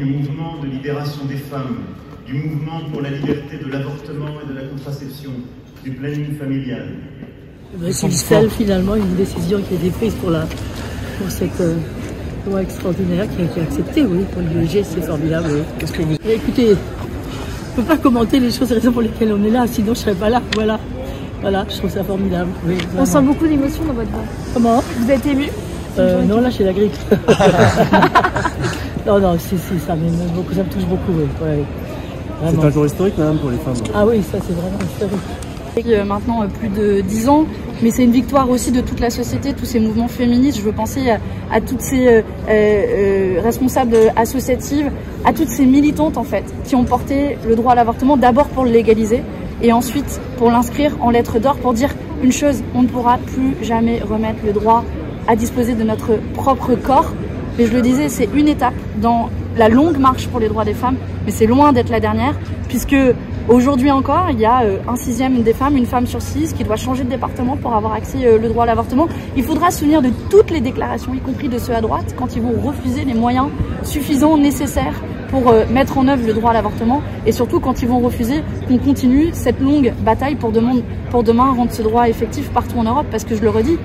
du mouvement de libération des femmes, du mouvement pour la liberté de l'avortement et de la contraception, du planning familial. C'est celle finalement une décision qui a été prise pour cette loi extraordinaire qui a été acceptée, oui, pour l'IVG, c'est formidable. Oui. Qu'est-ce que vous... Écoutez, je ne peux pas commenter les choses, les raisons pour lesquelles on est là, sinon je ne serais pas là. Voilà, je trouve ça formidable. Oui, on sent beaucoup d'émotion dans votre voix. Comment? Vous êtes ému? Non, là j'ai la grippe. non, si, ça m'émeut beaucoup, ça me touche beaucoup. Oui. Ouais, c'est un jour historique même pour les femmes. Ah oui, ça c'est vraiment historique. Maintenant plus de 10 ans, mais c'est une victoire aussi de toute la société, tous ces mouvements féministes. Je veux penser à toutes ces responsables associatives, à toutes ces militantes en fait, qui ont porté le droit à l'avortement d'abord pour le légaliser et ensuite pour l'inscrire en lettres d'or pour dire une chose, on ne pourra plus jamais remettre le droit à disposer de notre propre corps. Mais je le disais, c'est une étape dans la longue marche pour les droits des femmes, mais c'est loin d'être la dernière, puisque aujourd'hui encore, il y a un sixième des femmes, une femme sur 6, qui doit changer de département pour avoir accès le droit à l'avortement. Il faudra se souvenir de toutes les déclarations, y compris de ceux à droite, quand ils vont refuser les moyens suffisants, nécessaires pour mettre en œuvre le droit à l'avortement, et surtout quand ils vont refuser qu'on continue cette longue bataille pour demain rendre ce droit effectif partout en Europe, parce que je le redis,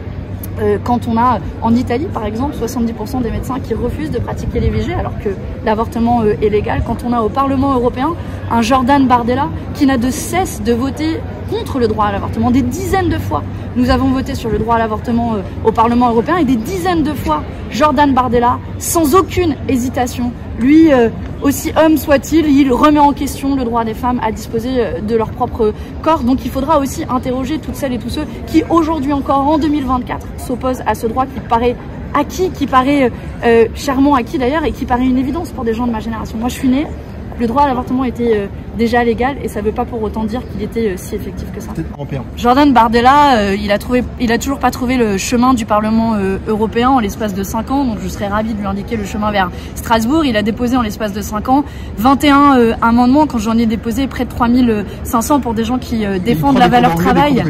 quand on a en Italie par exemple 70% des médecins qui refusent de pratiquer l'IVG alors que l'avortement est légal, quand on a au Parlement européen un Jordan Bardella qui n'a de cesse de voter contre le droit à l'avortement, des dizaines de fois nous avons voté sur le droit à l'avortement au Parlement européen, et des dizaines de fois Jordan Bardella, sans aucune hésitation, lui aussi homme soit-il, il remet en question le droit des femmes à disposer de leur propre corps. Donc il faudra aussi interroger toutes celles et tous ceux qui aujourd'hui encore en 2024 s'opposent à ce droit qui paraît acquis, qui paraît chèrement acquis d'ailleurs, et qui paraît une évidence pour des gens de ma génération. Moi je suis née, le droit à l'avortement était déjà légal, et ça ne veut pas pour autant dire qu'il était si effectif que ça. Jordan Bardella, il a toujours pas trouvé le chemin du Parlement européen en l'espace de 5 ans, donc je serais ravie de lui indiquer le chemin vers Strasbourg. Il a déposé en l'espace de 5 ans 21 amendements, quand j'en ai déposé près de 3500 pour des gens qui défendent la valeur travail.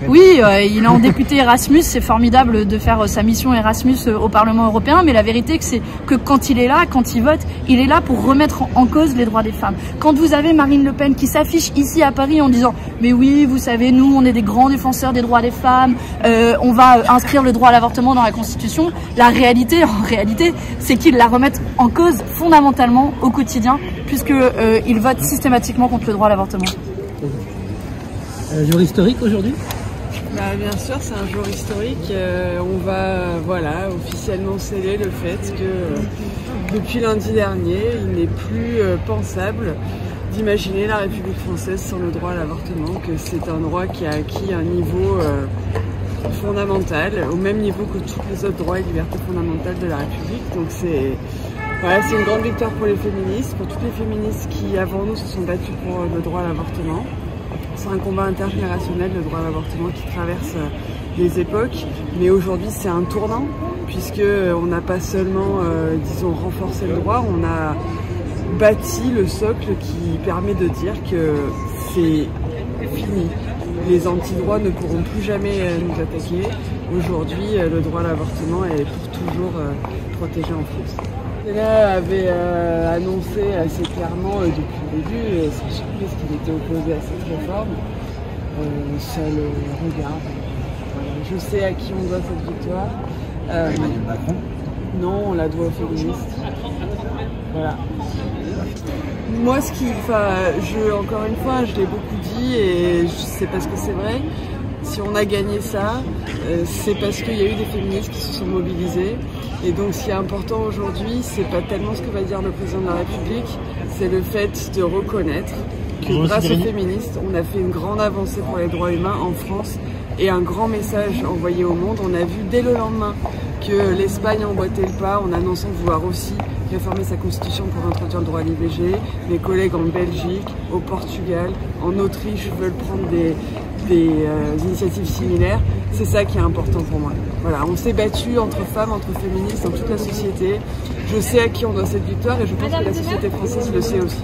Oui, il est en député Erasmus, c'est formidable de faire sa mission Erasmus au Parlement européen, mais la vérité c'est que quand il est là, quand il vote, il est là pour remettre en cause les droits des femmes. Quand vous avez Marine Le Pen qui s'affiche ici à Paris en disant « Mais oui, vous savez, nous, on est des grands défenseurs des droits des femmes, on va inscrire le droit à l'avortement dans la Constitution », la réalité, en réalité, c'est qu'ils la remettent en cause fondamentalement au quotidien, puisqu'ils votent systématiquement contre le droit à l'avortement. Jour historique aujourd'hui? Bien sûr, c'est un jour historique. On va officiellement sceller le fait que depuis lundi dernier, il n'est plus pensable d'imaginer la République française sans le droit à l'avortement, que c'est un droit qui a acquis un niveau fondamental, au même niveau que tous les autres droits et libertés fondamentales de la République. Donc c'est une grande victoire pour les féministes, pour toutes les féministes qui avant nous se sont battues pour le droit à l'avortement. C'est un combat intergénérationnel, le droit à l'avortement, qui traverse les époques, mais aujourd'hui c'est un tournant, puisqu'on n'a pas seulement, renforcé le droit, on a bâti le socle qui permet de dire que c'est fini. Les anti-droits ne pourront plus jamais nous attaquer. Aujourd'hui, le droit à l'avortement est pour toujours protégé en France. Là avait annoncé assez clairement depuis le début, et sans surprise, qu'il était opposé à cette réforme. Ça le regarde. Voilà. Je sais à qui on doit cette victoire. Emmanuel Macron? Non, on la doit aux féministes. Voilà. Moi, encore une fois, je l'ai beaucoup dit, et c'est parce que c'est vrai. Si on a gagné ça, c'est parce qu'il y a eu des féministes qui se sont mobilisées. Et donc ce qui est important aujourd'hui, c'est pas tellement ce que va dire le président de la République, c'est le fait de reconnaître que grâce aux féministes, on a fait une grande avancée pour les droits humains en France, et un grand message envoyé au monde. On a vu dès le lendemain que l'Espagne a emboîté le pas en annonçant vouloir aussi réformer sa constitution pour introduire le droit à l'IVG. Mes collègues en Belgique, au Portugal, en Autriche veulent prendre des initiatives similaires. C'est ça qui est important pour moi. Voilà, on s'est battu entre femmes, entre féministes, dans toute la société. Je sais à qui on doit cette victoire, et je pense que la société française le sait aussi.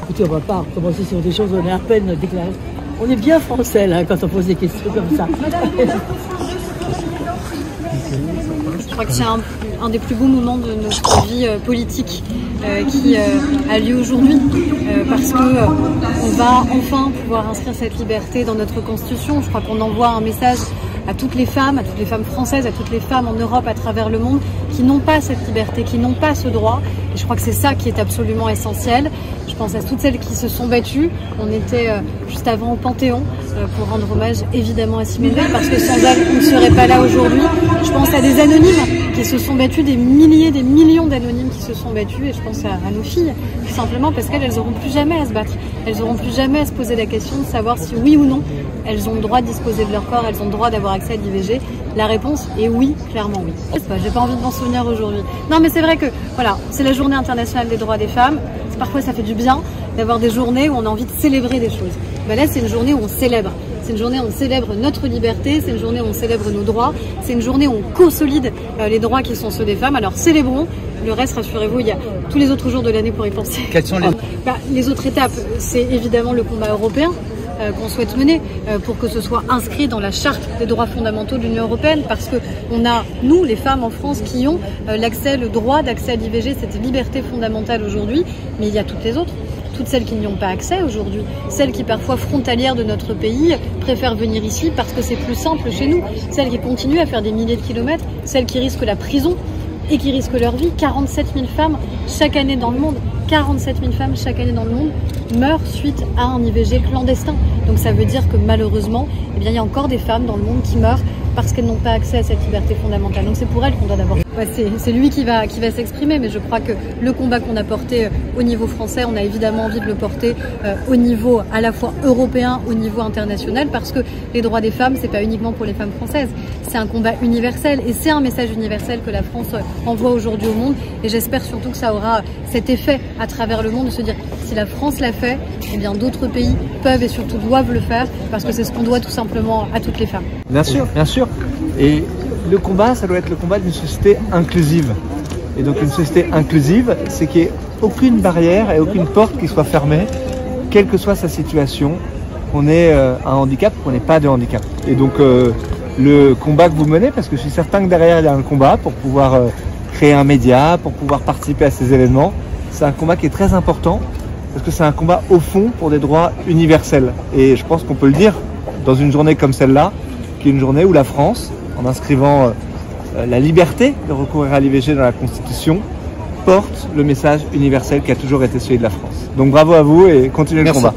Écoutez, on ne va pas recommencer sur des choses, on est à peine déclaré. On est bien français là quand on pose des questions comme ça. Je crois que c'est un des plus beaux moments de notre vie politique. qui a lieu aujourd'hui, parce que on va enfin pouvoir inscrire cette liberté dans notre Constitution. Je crois qu'on envoie un message à toutes les femmes françaises, à toutes les femmes en Europe, à travers le monde, qui n'ont pas cette liberté, qui n'ont pas ce droit. Et je crois que c'est ça qui est absolument essentiel. Je pense à toutes celles qui se sont battues. On était juste avant au Panthéon pour rendre hommage évidemment à Simone Veil, parce que sans elle, on ne serait pas là aujourd'hui. Je pense à des anonymes qui se sont battus, des milliers, des millions d'anonymes qui se sont battus, et je pense à nos filles, tout simplement parce qu'elles n'auront plus jamais à se battre. Elles n'auront plus jamais à se poser la question de savoir si oui ou non elles ont le droit de disposer de leur corps, elles ont le droit d'avoir accès à l'IVG. La réponse est oui, clairement oui. J'ai pas envie de m'en souvenir aujourd'hui. Non, mais c'est vrai que voilà, c'est la journée internationale des droits des femmes. Parfois ça fait du bien d'avoir des journées où on a envie de célébrer des choses. Ben là, c'est une journée où on célèbre. C'est une journée où on célèbre notre liberté, c'est une journée où on célèbre nos droits, c'est une journée où on consolide les droits qui sont ceux des femmes. Alors célébrons, le reste, rassurez-vous, il y a tous les autres jours de l'année pour y penser. Quelles sont les autres étapes? C'est évidemment le combat européen qu'on souhaite mener pour que ce soit inscrit dans la charte des droits fondamentaux de l'Union européenne, parce que on a, nous, les femmes en France, qui ont l'accès, le droit d'accès à l'IVG, cette liberté fondamentale aujourd'hui, mais il y a toutes les autres. Toutes celles qui n'y ont pas accès aujourd'hui, celles qui parfois frontalières de notre pays préfèrent venir ici parce que c'est plus simple chez nous, celles qui continuent à faire des milliers de kilomètres, celles qui risquent la prison et qui risquent leur vie. 47 000 femmes chaque année dans le monde, 47 000 femmes chaque année dans le monde meurent suite à un IVG clandestin. Donc ça veut dire que malheureusement, eh bien, il y a encore des femmes dans le monde qui meurent parce qu'elles n'ont pas accès à cette liberté fondamentale. Donc c'est pour elles qu'on doit d'abord... c'est lui qui va s'exprimer, mais je crois que le combat qu'on a porté au niveau français, on a évidemment envie de le porter au niveau à la fois européen, au niveau international, parce que les droits des femmes, c'est pas uniquement pour les femmes françaises, c'est un combat universel, et c'est un message universel que la France envoie aujourd'hui au monde, et j'espère surtout que ça aura cet effet à travers le monde, de se dire, si la France l'a fait, eh bien d'autres pays peuvent et surtout doivent le faire, parce que c'est ce qu'on doit tout simplement à toutes les femmes. Bien sûr, bien sûr. Et le combat, ça doit être le combat d'une société inclusive. Et donc une société inclusive, c'est qu'il n'y ait aucune barrière et aucune porte qui soit fermée, quelle que soit sa situation, qu'on ait un handicap ou qu'on n'ait pas de handicap. Et donc le combat que vous menez, parce que je suis certain que derrière il y a un combat pour pouvoir créer un média, pour pouvoir participer à ces événements, c'est un combat qui est très important, parce que c'est un combat au fond pour des droits universels. Et je pense qu'on peut le dire dans une journée comme celle-là, qui est une journée où la France, en inscrivant la liberté de recourir à l'IVG dans la Constitution, porte le message universel qui a toujours été celui de la France. Donc bravo à vous et continuez le combat.